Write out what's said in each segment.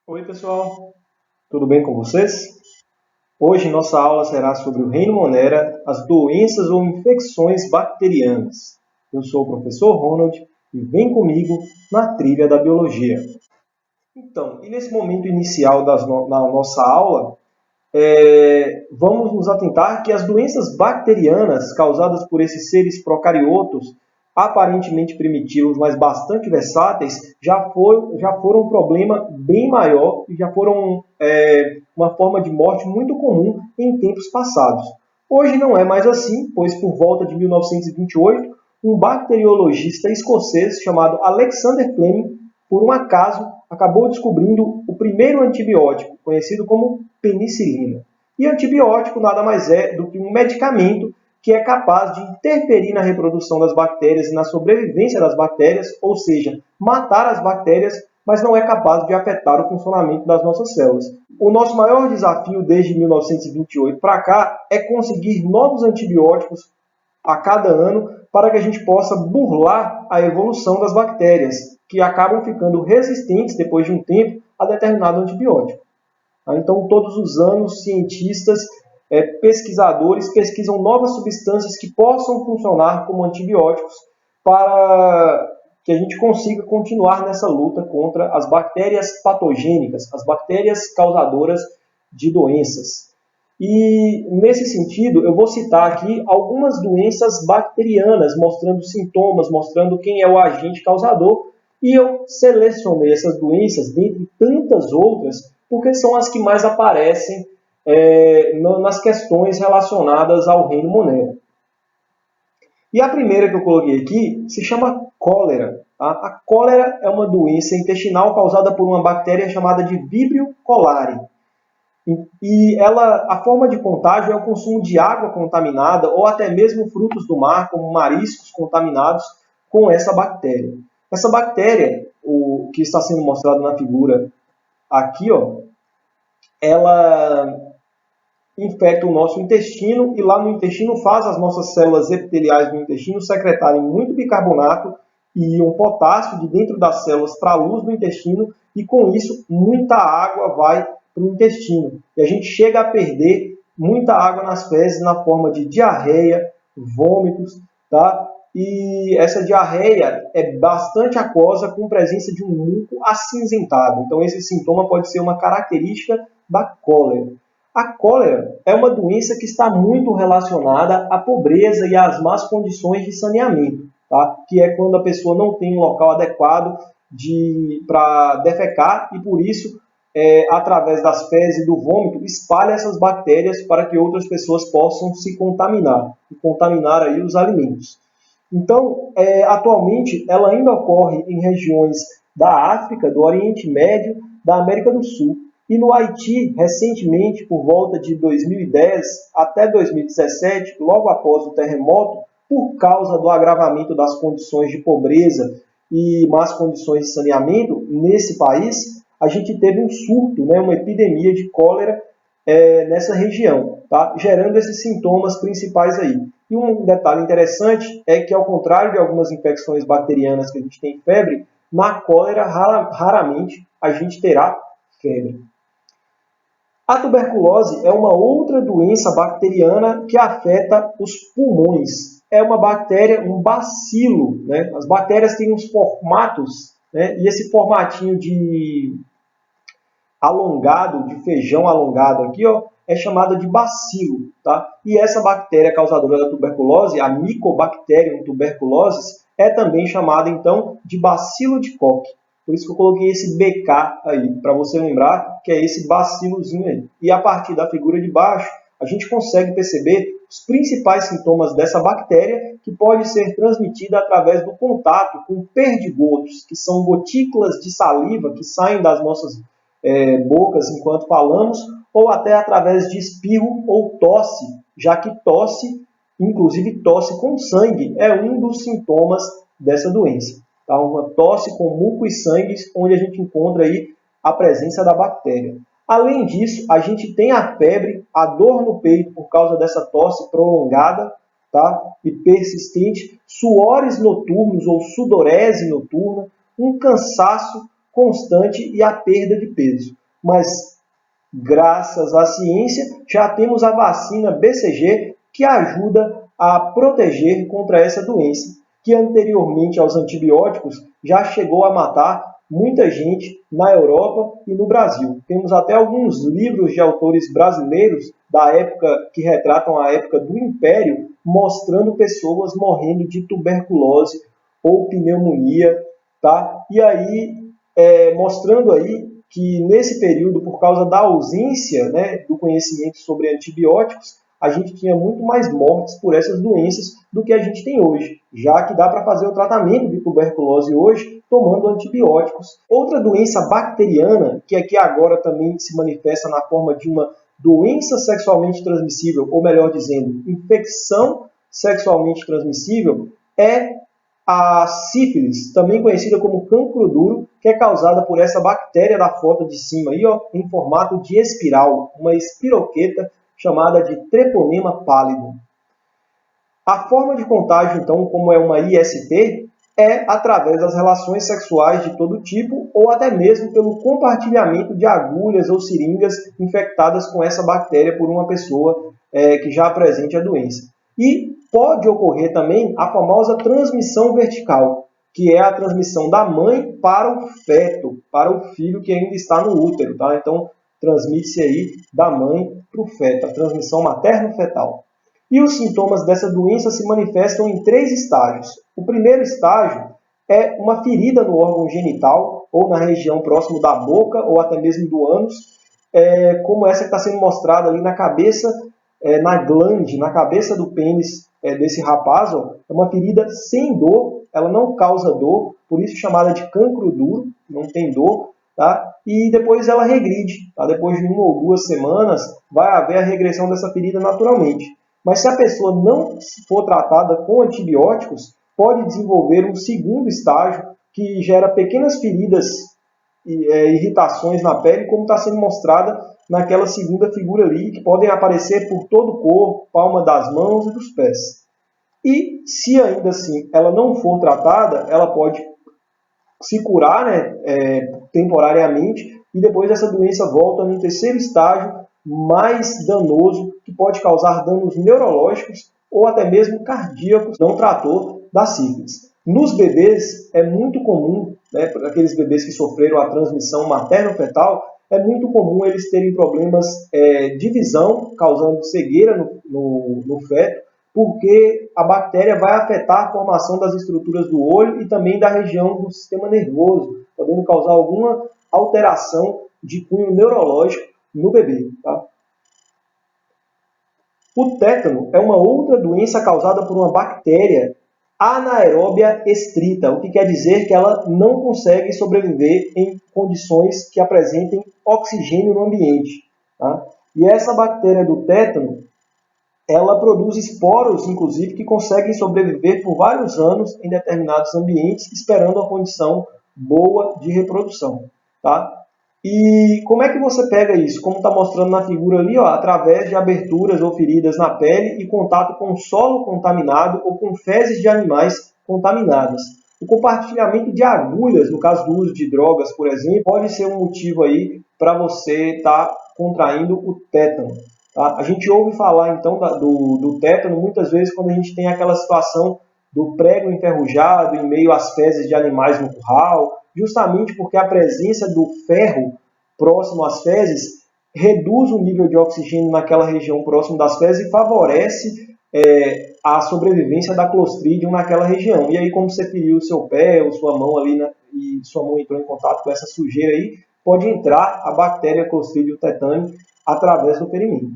Oi, pessoal, tudo bem com vocês? Hoje nossa aula será sobre o reino Monera, as doenças ou infecções bacterianas. Eu sou o professor Ronald e vem comigo na trilha da biologia. Então, e nesse momento inicial na nossa aula, vamos nos atentar que as doenças bacterianas causadas por esses seres procariotos, aparentemente primitivos, mas bastante versáteis, já foram um problema bem maior e já foram uma forma de morte muito comum em tempos passados. Hoje não é mais assim, pois por volta de 1928, um bacteriologista escocês chamado Alexander Fleming, por um acaso, acabou descobrindo o primeiro antibiótico, conhecido como penicilina. E antibiótico nada mais é do que um medicamento que é capaz de interferir na reprodução das bactérias e na sobrevivência das bactérias, ou seja, matar as bactérias, mas não é capaz de afetar o funcionamento das nossas células. O nosso maior desafio desde 1928 para cá é conseguir novos antibióticos a cada ano para que a gente possa burlar a evolução das bactérias, que acabam ficando resistentes depois de um tempo a determinado antibiótico. Então, todos os anos, cientistas, pesquisadores pesquisam novas substâncias que possam funcionar como antibióticos para que a gente consiga continuar nessa luta contra as bactérias patogênicas, as bactérias causadoras de doenças. E, nesse sentido, eu vou citar aqui algumas doenças bacterianas, mostrando sintomas, mostrando quem é o agente causador, e eu selecionei essas doenças, dentre tantas outras, porque são as que mais aparecem nas questões relacionadas ao reino Monera. E a primeira que eu coloquei aqui se chama cólera. Tá? A cólera é uma doença intestinal causada por uma bactéria chamada de Vibrio cholerae. E a forma de contágio é o consumo de água contaminada ou até mesmo frutos do mar, como mariscos contaminados com essa bactéria. Essa bactéria, o que está sendo mostrado na figura aqui, ó, ela infecta o nosso intestino e lá no intestino faz as nossas células epiteliais do intestino secretarem muito bicarbonato e íon potássio de dentro das células para a luz do intestino e com isso muita água vai para o intestino. E a gente chega a perder muita água nas fezes na forma de diarreia, vômitos, tá? E essa diarreia é bastante aquosa com presença de um muco acinzentado. Então esse sintoma pode ser uma característica da cólera. A cólera é uma doença que está muito relacionada à pobreza e às más condições de saneamento, tá? Que é quando a pessoa não tem um local adequado para defecar e, por isso, através das fezes e do vômito, espalha essas bactérias para que outras pessoas possam se contaminar e contaminar aí os alimentos. Então, atualmente, ela ainda ocorre em regiões da África, do Oriente Médio, da América do Sul. E no Haiti, recentemente, por volta de 2010 até 2017, logo após o terremoto, por causa do agravamento das condições de pobreza e más condições de saneamento nesse país, a gente teve um surto, uma epidemia de cólera nessa região, tá? Gerando esses sintomas principais aí. E um detalhe interessante é que, ao contrário de algumas infecções bacterianas que a gente tem febre, na cólera raramente a gente terá febre. A tuberculose é uma outra doença bacteriana que afeta os pulmões. É uma bactéria, um bacilo. Né? As bactérias têm uns formatos, né? E esse formatinho de alongado, de feijão alongado aqui, ó, é chamada de bacilo. Tá? E essa bactéria causadora da tuberculose, a Mycobacterium tuberculosis, é também chamada, então, de bacilo de Koch. Por isso que eu coloquei esse BK aí, para você lembrar que é esse bacilozinho aí. E a partir da figura de baixo, a gente consegue perceber os principais sintomas dessa bactéria, que pode ser transmitida através do contato com perdigotos, que são gotículas de saliva que saem das nossas bocas enquanto falamos, ou até através de espirro ou tosse, já que tosse, inclusive tosse com sangue, é um dos sintomas dessa doença. Tá? Uma tosse com muco e sangue, onde a gente encontra aí a presença da bactéria. Além disso, a gente tem a febre, a dor no peito por causa dessa tosse prolongada, tá? E persistente, suores noturnos ou sudorese noturna, um cansaço constante e a perda de peso. Mas, graças à ciência, já temos a vacina BCG que ajuda a proteger contra essa doença, que anteriormente aos antibióticos já chegou a matar muita gente na Europa e no Brasil. Temos até alguns livros de autores brasileiros da época que retratam a época do Império, mostrando pessoas morrendo de tuberculose ou pneumonia, tá? E aí mostrando aí que nesse período, por causa da ausência, né, do conhecimento sobre antibióticos, a gente tinha muito mais mortes por essas doenças do que a gente tem hoje, já que dá para fazer o tratamento de tuberculose hoje tomando antibióticos. Outra doença bacteriana, que aqui agora também se manifesta na forma de uma doença sexualmente transmissível, ou melhor dizendo, infecção sexualmente transmissível, é a sífilis, também conhecida como cancro duro, que é causada por essa bactéria da foto de cima, aí, ó, em formato de espiral, uma espiroqueta chamada de Treponema pálido. A forma de contágio, então, como é uma IST, é através das relações sexuais de todo tipo ou até mesmo pelo compartilhamento de agulhas ou seringas infectadas com essa bactéria por uma pessoa que já apresente a doença. E pode ocorrer também a famosa transmissão vertical, que é a transmissão da mãe para o feto, para o filho que ainda está no útero, tá? Então, transmite-se aí da mãe para o feto, a transmissão materno-fetal. E os sintomas dessa doença se manifestam em 3 estágios. O primeiro estágio é uma ferida no órgão genital, ou na região próximo da boca, ou até mesmo do ânus, como essa que está sendo mostrada ali na cabeça, na glande, na cabeça do pênis desse rapaz. Ó, é uma ferida sem dor, ela não causa dor, por isso chamada de cancro duro, não tem dor. Tá? E depois ela regride. Tá? Depois de 1 ou 2 semanas, vai haver a regressão dessa ferida naturalmente. Mas se a pessoa não for tratada com antibióticos, pode desenvolver um segundo estágio que gera pequenas feridas e irritações na pele, como está sendo mostrada naquela segunda figura ali, que podem aparecer por todo o corpo, palma das mãos e dos pés. E se ainda assim ela não for tratada, ela pode se curar, né, temporariamente, e depois essa doença volta no terceiro estágio, mais danoso, que pode causar danos neurológicos ou até mesmo cardíacos, não tratou da sífilis. Nos bebês é muito comum, né, aqueles bebês que sofreram a transmissão materno-fetal, é muito comum eles terem problemas de visão, causando cegueira no feto, porque a bactéria vai afetar a formação das estruturas do olho e também da região do sistema nervoso, podendo causar alguma alteração de cunho neurológico no bebê. Tá? O tétano é uma outra doença causada por uma bactéria anaeróbia estrita, o que quer dizer que ela não consegue sobreviver em condições que apresentem oxigênio no ambiente. Tá? E essa bactéria do tétano, ela produz esporos, inclusive, que conseguem sobreviver por vários anos em determinados ambientes, esperando uma condição boa de reprodução. Tá? E como é que você pega isso? Como está mostrando na figura ali, ó, através de aberturas ou feridas na pele e contato com solo contaminado ou com fezes de animais contaminadas. O compartilhamento de agulhas, no caso do uso de drogas, por exemplo, pode ser um motivo aí para você estar contraindo o tétano. Tá? A gente ouve falar então do tétano muitas vezes quando a gente tem aquela situação do prego enferrujado em meio às fezes de animais no curral, justamente porque a presença do ferro próximo às fezes reduz o nível de oxigênio naquela região próximo das fezes e favorece a sobrevivência da Clostridium naquela região. E aí, como você feriu o seu pé ou sua mão ali, né, e sua mão entrou em contato com essa sujeira aí, pode entrar a bactéria Clostridium tetani através do ferimento.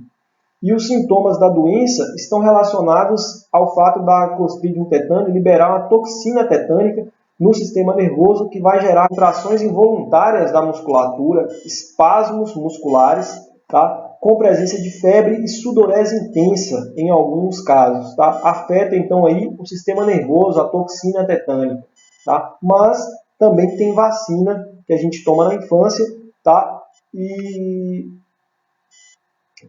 E os sintomas da doença estão relacionados ao fato da Clostridium tetani liberar uma toxina tetânica no sistema nervoso que vai gerar contrações involuntárias da musculatura, espasmos musculares, tá? Com presença de febre e sudorese intensa em alguns casos. Tá? Afeta então aí o sistema nervoso, a toxina tetânica. Tá? Mas também tem vacina que a gente toma na infância, tá? E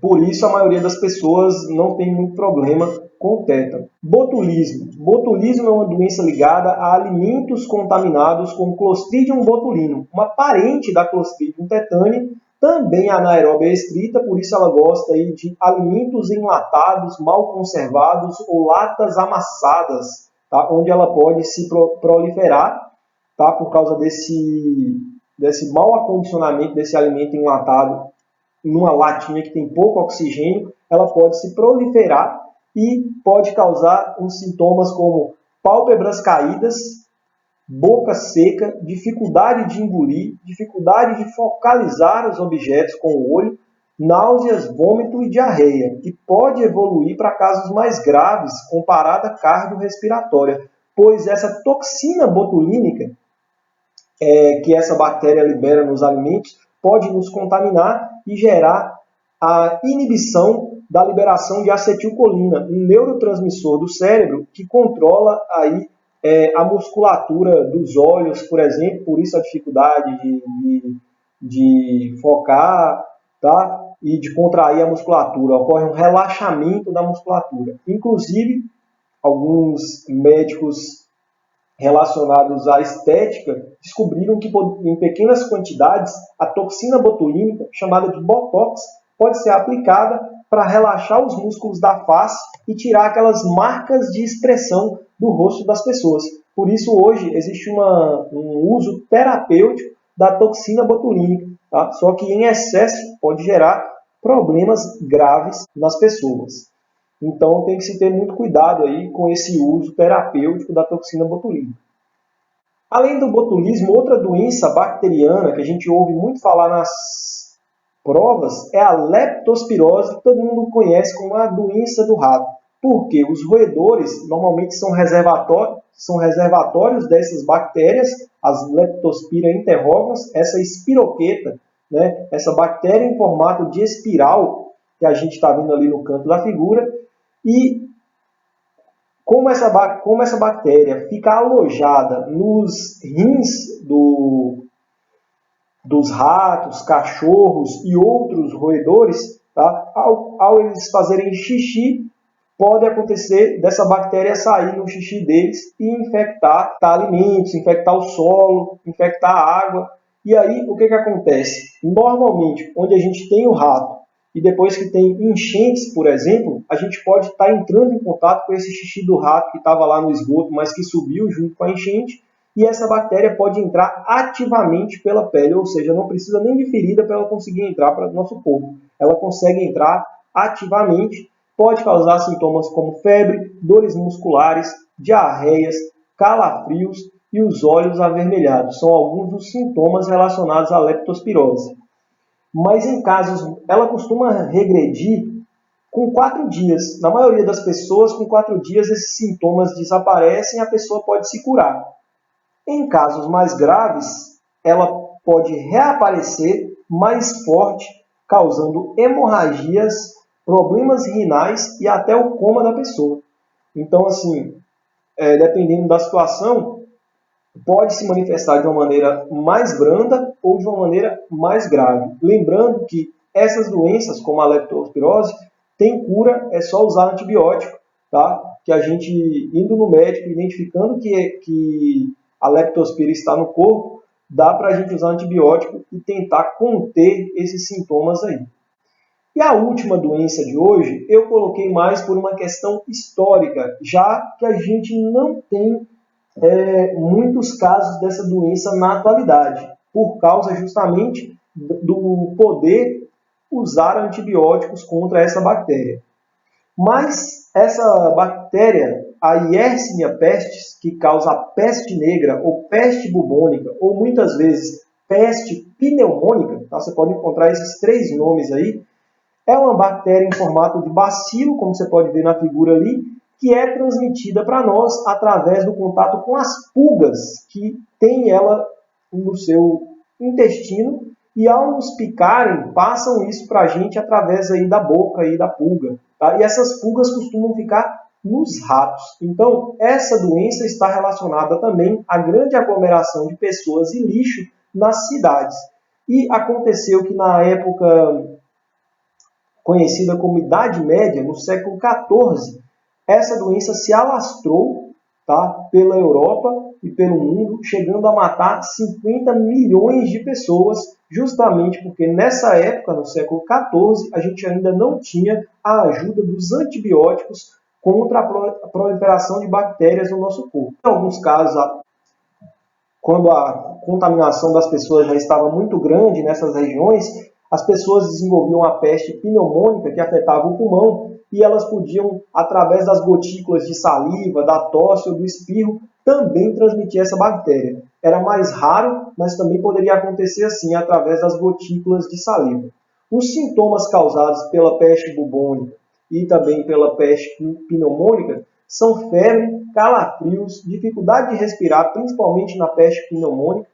por isso a maioria das pessoas não tem muito problema com tétano. Botulismo. Botulismo é uma doença ligada a alimentos contaminados com Clostridium botulinum, uma parente da Clostridium tetani, também anaeróbia restrita, por isso ela gosta aí de alimentos enlatados, mal conservados ou latas amassadas, tá? Onde ela pode se proliferar, tá? Por causa desse mau acondicionamento desse alimento enlatado numa latinha que tem pouco oxigênio, ela pode se proliferar e pode causar uns sintomas como pálpebras caídas, boca seca, dificuldade de engolir, dificuldade de focalizar os objetos com o olho, náuseas, vômito e diarreia, e pode evoluir para casos mais graves com parada cardiorrespiratória, pois essa toxina botulínica que essa bactéria libera nos alimentos pode nos contaminar e gerar a inibição da liberação de acetilcolina, um neurotransmissor do cérebro que controla aí a musculatura dos olhos, por exemplo, por isso a dificuldade de focar, tá? E de contrair a musculatura. Ocorre um relaxamento da musculatura. Inclusive, alguns médicos relacionados à estética descobriram que em pequenas quantidades a toxina botulínica, chamada de Botox, pode ser aplicada para relaxar os músculos da face e tirar aquelas marcas de expressão do rosto das pessoas. Por isso, hoje, existe um uso terapêutico da toxina botulínica, tá? Só que em excesso pode gerar problemas graves nas pessoas. Então, tem que se ter muito cuidado aí com esse uso terapêutico da toxina botulínica. Além do botulismo, outra doença bacteriana que a gente ouve muito falar nas provas é a leptospirose, que todo mundo conhece como a doença do rato. Porque os roedores normalmente são reservatórios dessas bactérias, as Leptospira interrogans, essa espiroqueta, né, essa bactéria em formato de espiral que a gente está vendo ali no canto da figura. E como essa bactéria fica alojada nos rins dos ratos, cachorros e outros roedores, tá? Ao eles fazerem xixi, pode acontecer dessa bactéria sair no xixi deles e infectar alimentos, infectar o solo, infectar a água. E aí, o que acontece? Normalmente, onde a gente tem o rato, e depois que tem enchentes, por exemplo, a gente pode estar entrando em contato com esse xixi do rato que estava lá no esgoto, mas que subiu junto com a enchente, e essa bactéria pode entrar ativamente pela pele, ou seja, não precisa nem de ferida para ela conseguir entrar para o nosso corpo. Ela consegue entrar ativamente, pode causar sintomas como febre, dores musculares, diarreias, calafrios e os olhos avermelhados. São alguns dos sintomas relacionados à leptospirose. Mas em casos, ela costuma regredir com 4 dias. Na maioria das pessoas, com 4 dias, esses sintomas desaparecem e a pessoa pode se curar. Em casos mais graves, ela pode reaparecer mais forte, causando hemorragias, problemas renais e até o coma da pessoa. Então, assim, dependendo da situação, pode se manifestar de uma maneira mais branda ou de uma maneira mais grave. Lembrando que essas doenças, como a leptospirose, tem cura, é só usar antibiótico, tá? Que a gente, indo no médico, identificando que a leptospira está no corpo, dá para a gente usar antibiótico e tentar conter esses sintomas aí. E a última doença de hoje, eu coloquei mais por uma questão histórica, já que a gente não tem muitos casos dessa doença na atualidade, por causa justamente do poder usar antibióticos contra essa bactéria. Mas essa bactéria, a Yersinia pestis, que causa a peste negra ou peste bubônica, ou muitas vezes peste pneumônica, tá? Você pode encontrar esses 3 nomes aí, é uma bactéria em formato de bacilo, como você pode ver na figura ali, que é transmitida para nós através do contato com as pulgas que tem ela no seu intestino e ao nos picarem, passam isso para a gente através aí da boca e da pulga. Tá? E essas pulgas costumam ficar nos ratos. Então, essa doença está relacionada também à grande aglomeração de pessoas e lixo nas cidades. E aconteceu que na época conhecida como Idade Média, no século XIV, essa doença se alastrou, tá, pela Europa e pelo mundo, chegando a matar 50 milhões de pessoas, justamente porque nessa época, no século XIV, a gente ainda não tinha a ajuda dos antibióticos contra a proliferação de bactérias no nosso corpo. Em alguns casos, quando a contaminação das pessoas já estava muito grande nessas regiões, as pessoas desenvolviam a peste pneumônica, que afetava o pulmão, e elas podiam, através das gotículas de saliva, da tosse ou do espirro, também transmitir essa bactéria. Era mais raro, mas também poderia acontecer assim, através das gotículas de saliva. Os sintomas causados pela peste bubônica e também pela peste pneumônica são febre, calafrios, dificuldade de respirar, principalmente na peste pneumônica,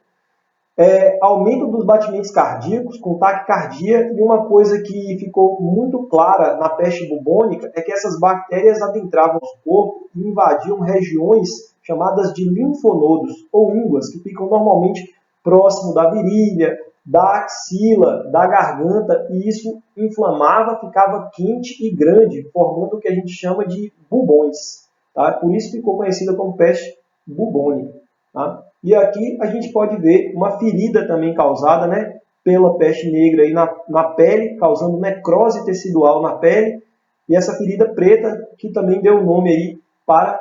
aumento dos batimentos cardíacos, com taquicardia, e uma coisa que ficou muito clara na peste bubônica é que essas bactérias adentravam o corpo e invadiam regiões chamadas de linfonodos ou ínguas, que ficam normalmente próximo da virilha, da axila, da garganta, e isso inflamava, ficava quente e grande, formando o que a gente chama de bubões. Tá? Por isso ficou conhecida como peste bubônica. Tá? E aqui a gente pode ver uma ferida também causada, né, pela peste negra aí na pele, causando necrose tecidual na pele, e essa ferida preta que também deu o nome aí para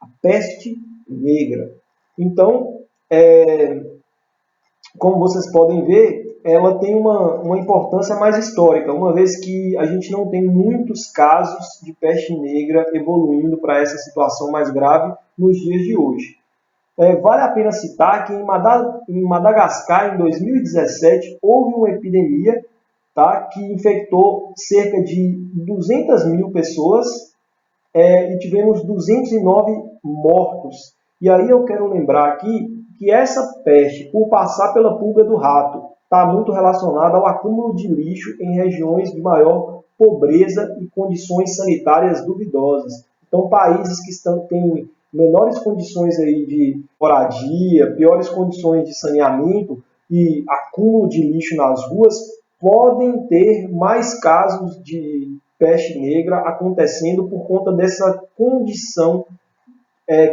a peste negra. Então, como vocês podem ver, ela tem uma importância mais histórica, uma vez que a gente não tem muitos casos de peste negra evoluindo para essa situação mais grave nos dias de hoje. Vale a pena citar que em Madagascar, em 2017, houve uma epidemia, tá, que infectou cerca de 200 mil pessoas e tivemos 209 mortos. E aí eu quero lembrar aqui que essa peste, por passar pela pulga do rato, está muito relacionada ao acúmulo de lixo em regiões de maior pobreza e condições sanitárias duvidosas. Então, países que têm menores condições aí de moradia, piores condições de saneamento e acúmulo de lixo nas ruas, podem ter mais casos de peste negra acontecendo por conta dessa condição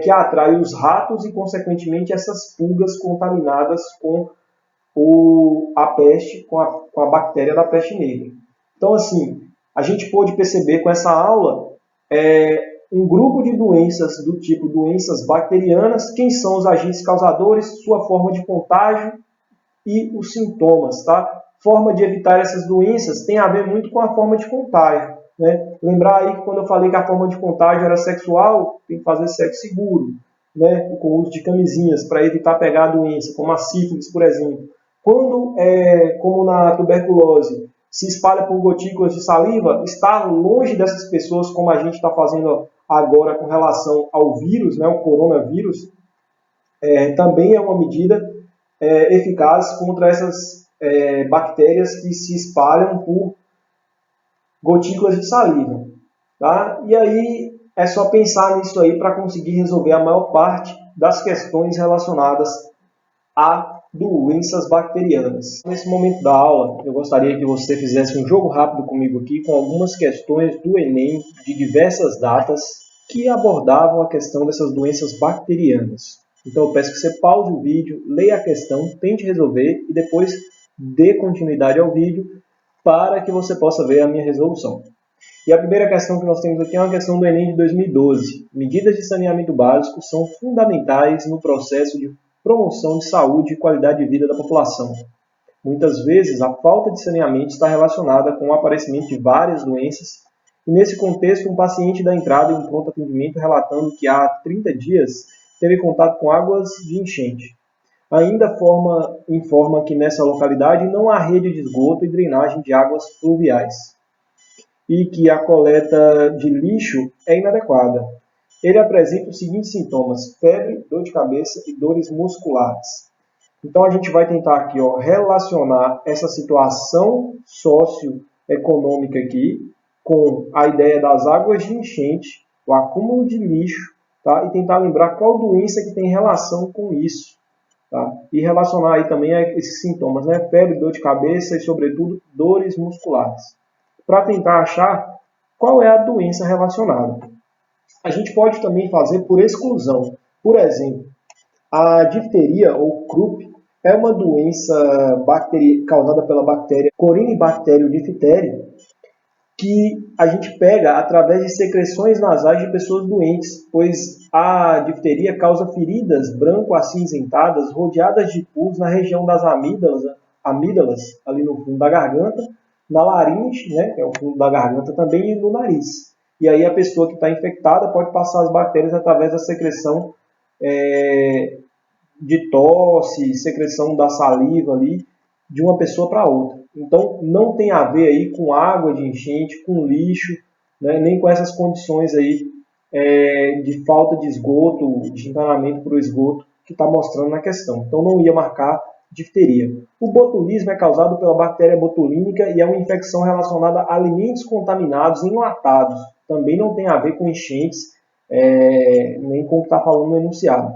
que atrai os ratos e, consequentemente, essas pulgas contaminadas com a peste, com a bactéria da peste negra. Então, assim, a gente pôde perceber com essa aula um grupo de doenças do tipo doenças bacterianas, quem são os agentes causadores, sua forma de contágio e os sintomas. Tá? Forma de evitar essas doenças tem a ver muito com a forma de contágio. Né? Lembrar aí que quando eu falei que a forma de contágio era sexual, tem que fazer sexo seguro, né? Com o uso de camisinhas para evitar pegar a doença, como a sífilis, por exemplo. Quando, como na tuberculose, se espalha por gotículas de saliva, estar longe dessas pessoas, como a gente está fazendo agora com relação ao vírus, né, o coronavírus, também é uma medida eficaz contra essas bactérias que se espalham por gotículas de saliva. Tá? E aí é só pensar nisso aí para conseguir resolver a maior parte das questões relacionadas a doenças bacterianas. Nesse momento da aula, eu gostaria que você fizesse um jogo rápido comigo aqui com algumas questões do Enem de diversas datas que abordavam a questão dessas doenças bacterianas. Então eu peço que você pause o vídeo, leia a questão, tente resolver e depois dê continuidade ao vídeo para que você possa ver a minha resolução. E a primeira questão que nós temos aqui é uma questão do Enem de 2012. Medidas de saneamento básico são fundamentais no processo de promoção de saúde e qualidade de vida da população. Muitas vezes, a falta de saneamento está relacionada com o aparecimento de várias doenças, e nesse contexto, um paciente dá entrada em um pronto atendimento relatando que há 30 dias teve contato com águas de enchente. Ainda informa que nessa localidade não há rede de esgoto e drenagem de águas pluviais, e que a coleta de lixo é inadequada. Ele apresenta os seguintes sintomas: febre, dor de cabeça e dores musculares. Então a gente vai tentar aqui relacionar essa situação socioeconômica aqui com a ideia das águas de enchente, o acúmulo de lixo, tá? E tentar lembrar qual doença que tem relação com isso. Tá? E relacionar aí também a esses sintomas, né? Febre, dor de cabeça e, sobretudo, dores musculares. Para tentar achar qual é a doença relacionada. A gente pode também fazer por exclusão. Por exemplo, a difteria ou croup é uma doença causada pela bactéria Corynebacterium diphtheriae, que a gente pega através de secreções nasais de pessoas doentes, pois a difteria causa feridas branco-acinzentadas rodeadas de pus na região das amígdalas, ali no fundo da garganta, na laringe, né, que é o fundo da garganta também, e no nariz. E aí a pessoa que está infectada pode passar as bactérias através da secreção de tosse, secreção da saliva ali, de uma pessoa para outra. Então, não tem a ver aí com água de enchente, com lixo, né, nem com essas condições aí de falta de esgoto, de encanamento para o esgoto, que está mostrando na questão. Então, não ia marcar difteria. O botulismo é causado pela bactéria botulínica e é uma infecção relacionada a alimentos contaminados enlatados. Também não tem a ver com enchentes, nem com o que está falando no enunciado.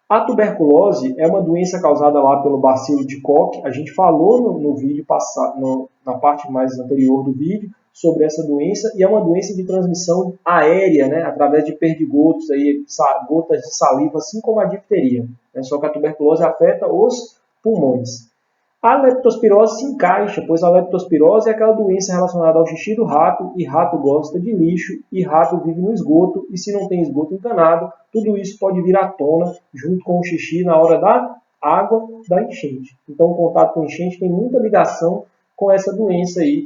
A tuberculose é uma doença causada lá pelo bacilo de Koch. A gente falou no vídeo passado, na parte mais anterior do vídeo, sobre essa doença, e é uma doença de transmissão aérea, né, através de perdigotos, aí, gotas de saliva, assim como a difteria. Né, só que a tuberculose afeta os pulmões. A leptospirose se encaixa, pois a leptospirose é aquela doença relacionada ao xixi do rato, e rato gosta de lixo, e rato vive no esgoto, e se não tem esgoto encanado, tudo isso pode vir à tona junto com o xixi na hora da água da enchente. Então o contato com enchente tem muita ligação com essa doença aí,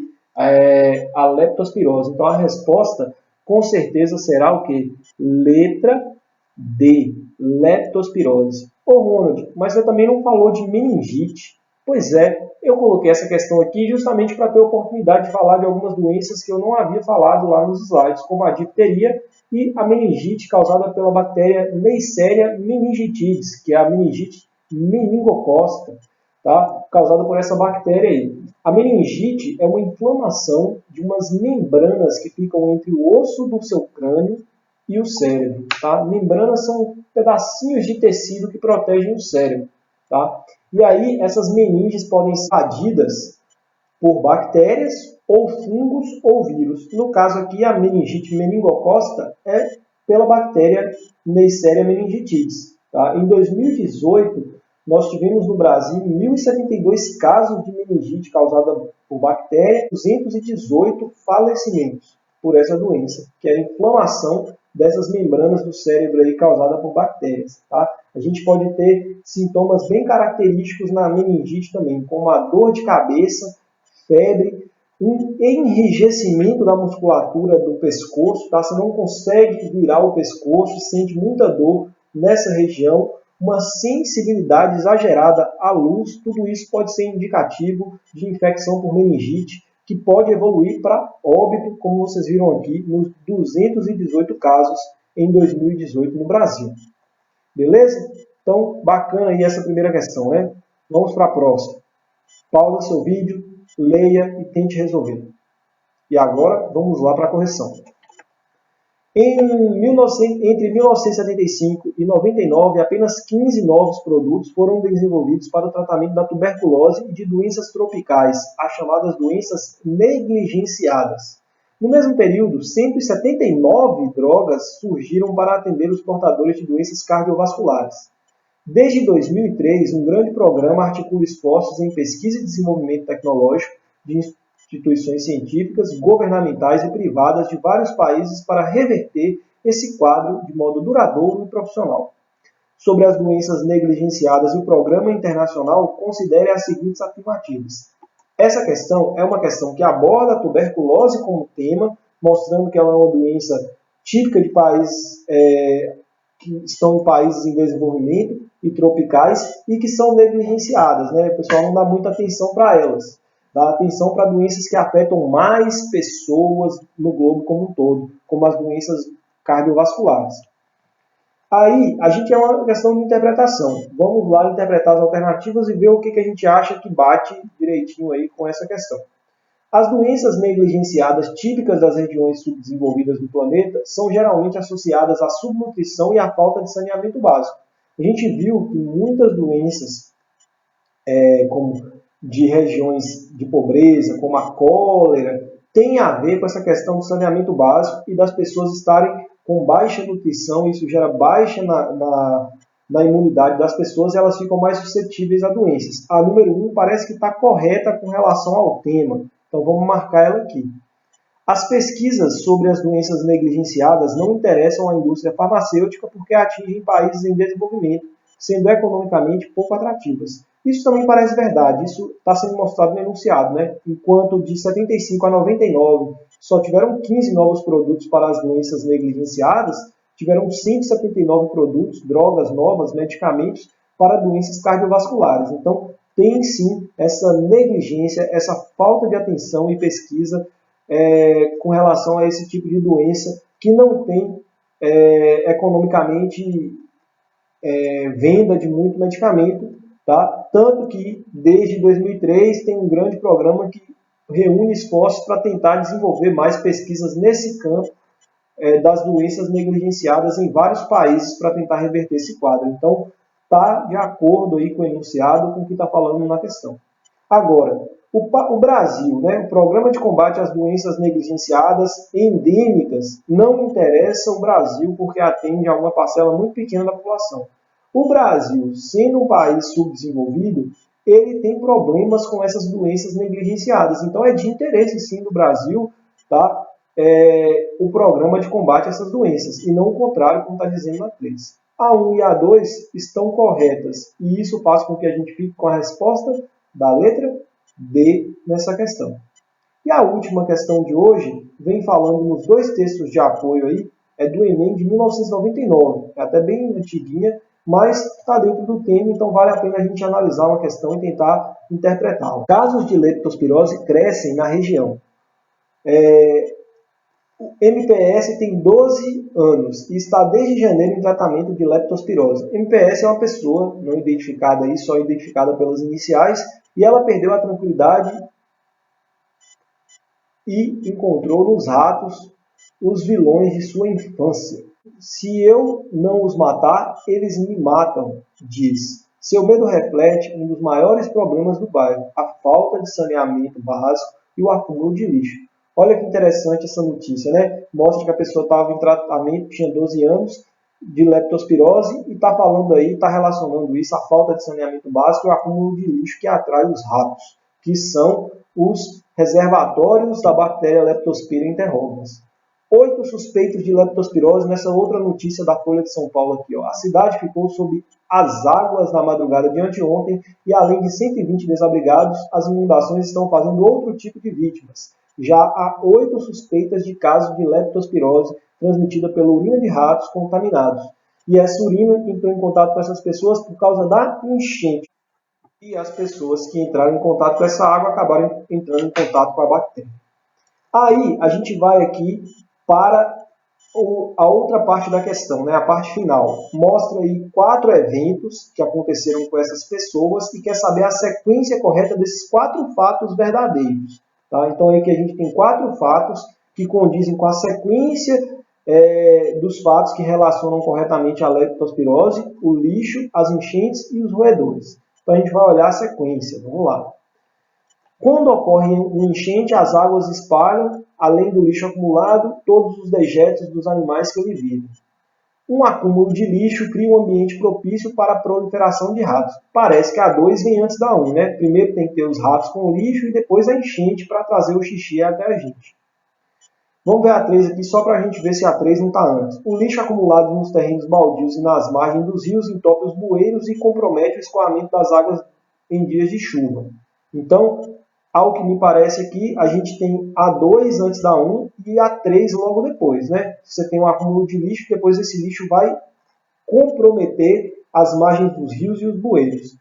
a leptospirose. Então a resposta com certeza será o quê? Letra D, leptospirose. Ô Ronald, mas você também não falou de meningite. Pois é, eu coloquei essa questão aqui justamente para ter a oportunidade de falar de algumas doenças que eu não havia falado lá nos slides, como a difteria e a meningite causada pela bactéria Neisseria meningitidis, que é a meningite meningocócica, tá? Causada por essa bactéria aí. A meningite é uma inflamação de umas membranas que ficam entre o osso do seu crânio e o cérebro. Tá? Membranas são pedacinhos de tecido que protegem o cérebro. Tá? E aí essas meninges podem ser invadidas por bactérias ou fungos ou vírus. No caso aqui, a meningite meningocócica é pela bactéria Neisseria meningitidis. Tá? Em 2018, nós tivemos no Brasil 1.072 casos de meningite causada por bactéria, 218 falecimentos por essa doença, que é a inflamação dessas membranas do cérebro aí causada por bactérias. Tá? A gente pode ter sintomas bem característicos na meningite também, como a dor de cabeça, febre, um enrijecimento da musculatura do pescoço, tá? Você não consegue virar o pescoço, sente muita dor nessa região, uma sensibilidade exagerada à luz, tudo isso pode ser indicativo de infecção por meningite, que pode evoluir para óbito, como vocês viram aqui, nos 218 casos em 2018 no Brasil. Beleza? Então, bacana aí essa primeira questão, né? Vamos para a próxima. Pausa seu vídeo, leia e tente resolver. E agora, vamos lá para a correção. Entre 1975 e 99, apenas 15 novos produtos foram desenvolvidos para o tratamento da tuberculose e de doenças tropicais, as chamadas doenças negligenciadas. No mesmo período, 179 drogas surgiram para atender os portadores de doenças cardiovasculares. Desde 2003, um grande programa articula esforços em pesquisa e desenvolvimento tecnológico de instituições científicas, governamentais e privadas de vários países para reverter esse quadro de modo duradouro e profissional. Sobre as doenças negligenciadas, o Programa Internacional considera as seguintes afirmativas. Essa questão é uma questão que aborda a tuberculose como tema, mostrando que ela é uma doença típica de países que estão em países em desenvolvimento e tropicais e que são negligenciadas, né? O pessoal não dá muita atenção para elas. Dá atenção para doenças que afetam mais pessoas no globo como um todo, como as doenças cardiovasculares. Aí, a gente é uma questão de interpretação. Vamos lá interpretar as alternativas e ver o que a gente acha que bate direitinho aí com essa questão. As doenças negligenciadas típicas das regiões subdesenvolvidas do planeta são geralmente associadas à subnutrição e à falta de saneamento básico. A gente viu que muitas doenças, como de regiões de pobreza, como a cólera, tem a ver com essa questão do saneamento básico e das pessoas estarem com baixa nutrição, isso gera baixa na imunidade das pessoas e elas ficam mais suscetíveis a doenças. A número 1 parece que está correta com relação ao tema, então vamos marcar ela aqui. As pesquisas sobre as doenças negligenciadas não interessam à indústria farmacêutica porque atingem países em desenvolvimento, sendo economicamente pouco atrativas. Isso também parece verdade, isso está sendo mostrado no enunciado, né? Enquanto de 75 a 99 só tiveram 15 novos produtos para as doenças negligenciadas, tiveram 179 produtos, drogas novas, medicamentos para doenças cardiovasculares. Então, tem sim essa negligência, essa falta de atenção e pesquisa com relação a esse tipo de doença que não tem economicamente venda de muito medicamento, tá? Tanto que desde 2003 tem um grande programa que reúne esforços para tentar desenvolver mais pesquisas nesse campo das doenças negligenciadas em vários países para tentar reverter esse quadro. Então, está de acordo aí com o enunciado, com o que está falando na questão. Agora, o Brasil, né, o Programa de Combate às Doenças Negligenciadas Endêmicas, não interessa o Brasil porque atende a uma parcela muito pequena da população. O Brasil, sendo um país subdesenvolvido, ele tem problemas com essas doenças negligenciadas. Então, é de interesse, sim, do Brasil, tá, o programa de combate a essas doenças, e não o contrário, como está dizendo na 3. A 1 e a 2 estão corretas, e isso faz com que a gente fique com a resposta da letra D nessa questão. E a última questão de hoje vem falando nos dois textos de apoio aí, é do Enem de 1999, é até bem antiguinha, mas está dentro do tema, então vale a pena a gente analisar uma questão e tentar interpretá-la. Casos de leptospirose crescem na região. O MPS tem 12 anos e está desde janeiro em tratamento de leptospirose. MPS é uma pessoa não identificada aí, só identificada pelas iniciais, e ela perdeu a tranquilidade e encontrou nos ratos os vilões de sua infância. Se eu não os matar, eles me matam, diz. Seu medo reflete um dos maiores problemas do bairro, a falta de saneamento básico e o acúmulo de lixo. Olha que interessante essa notícia, né? Mostra que a pessoa estava em tratamento, tinha 12 anos, de leptospirose, e está falando aí, está relacionando isso à falta de saneamento básico e o acúmulo de lixo que atrai os ratos, que são os reservatórios da bactéria Leptospira interrobans. 8 suspeitos de leptospirose nessa outra notícia da Folha de São Paulo aqui. Ó. A cidade ficou sob as águas na madrugada de anteontem e, além de 120 desabrigados, as inundações estão fazendo outro tipo de vítimas. Já há 8 suspeitas de casos de leptospirose transmitida pela urina de ratos contaminados. E essa urina entrou em contato com essas pessoas por causa da enchente. E as pessoas que entraram em contato com essa água acabaram entrando em contato com a bactéria. Aí a gente vai aqui para a outra parte da questão, né? A parte final. Mostra aí 4 eventos que aconteceram com essas pessoas e quer saber a sequência correta desses 4 fatos verdadeiros. Tá? Então aí que a gente tem 4 fatos que condizem com a sequência dos fatos que relacionam corretamente a leptospirose, o lixo, as enchentes e os roedores. Então a gente vai olhar a sequência. Vamos lá. Quando ocorre uma enchente, as águas espalham, além do lixo acumulado, todos os dejetos dos animais que ali vivem. Um acúmulo de lixo cria um ambiente propício para a proliferação de ratos. Parece que a 2 vem antes da 1, né? Primeiro tem que ter os ratos com o lixo e depois a enchente para trazer o xixi até a gente. Vamos ver a 3 aqui só para a gente ver se a 3 não está antes. O lixo acumulado nos terrenos baldios e nas margens dos rios entope os bueiros e compromete o escoamento das águas em dias de chuva. Então, ao que me parece aqui, a gente tem a 2 antes da 1 e a 3 logo depois, né? Você tem um acúmulo de lixo, depois esse lixo vai comprometer as margens dos rios e os bueiros.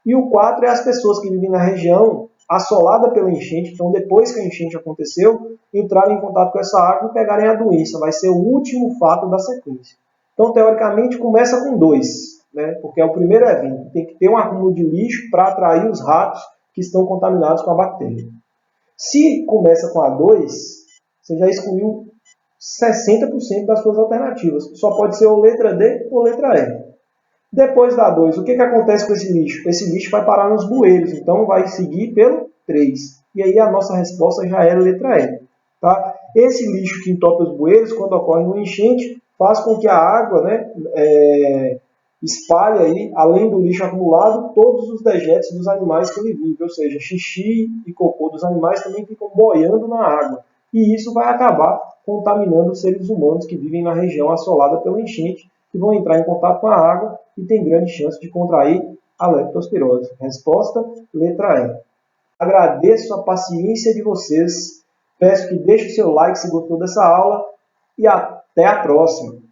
E o 4 é as pessoas que vivem na região assolada pela enchente, então depois que a enchente aconteceu, entrarem em contato com essa água e pegarem a doença. Vai ser o último fato da sequência. Então, teoricamente, começa com 2, né? Porque é o primeiro evento. Tem que ter um acúmulo de lixo para atrair os ratos que estão contaminados com a bactéria. Se começa com a 2, você já excluiu 60% das suas alternativas. Só pode ser ou letra D ou letra E. Depois da 2, o que acontece com esse lixo? Esse lixo vai parar nos bueiros, então vai seguir pelo 3. E aí a nossa resposta já era letra E. Tá? Esse lixo que entope os bueiros, quando ocorre uma enchente, faz com que a água, né, espalhe aí, além do lixo acumulado, todos os dejetos dos animais que ele vive, ou seja, xixi e cocô dos animais também ficam boiando na água. E isso vai acabar contaminando os seres humanos que vivem na região assolada pela enchente, que vão entrar em contato com a água e tem grande chance de contrair a leptospirose. Resposta, letra E. Agradeço a paciência de vocês. Peço que deixe o seu like se gostou dessa aula e até a próxima.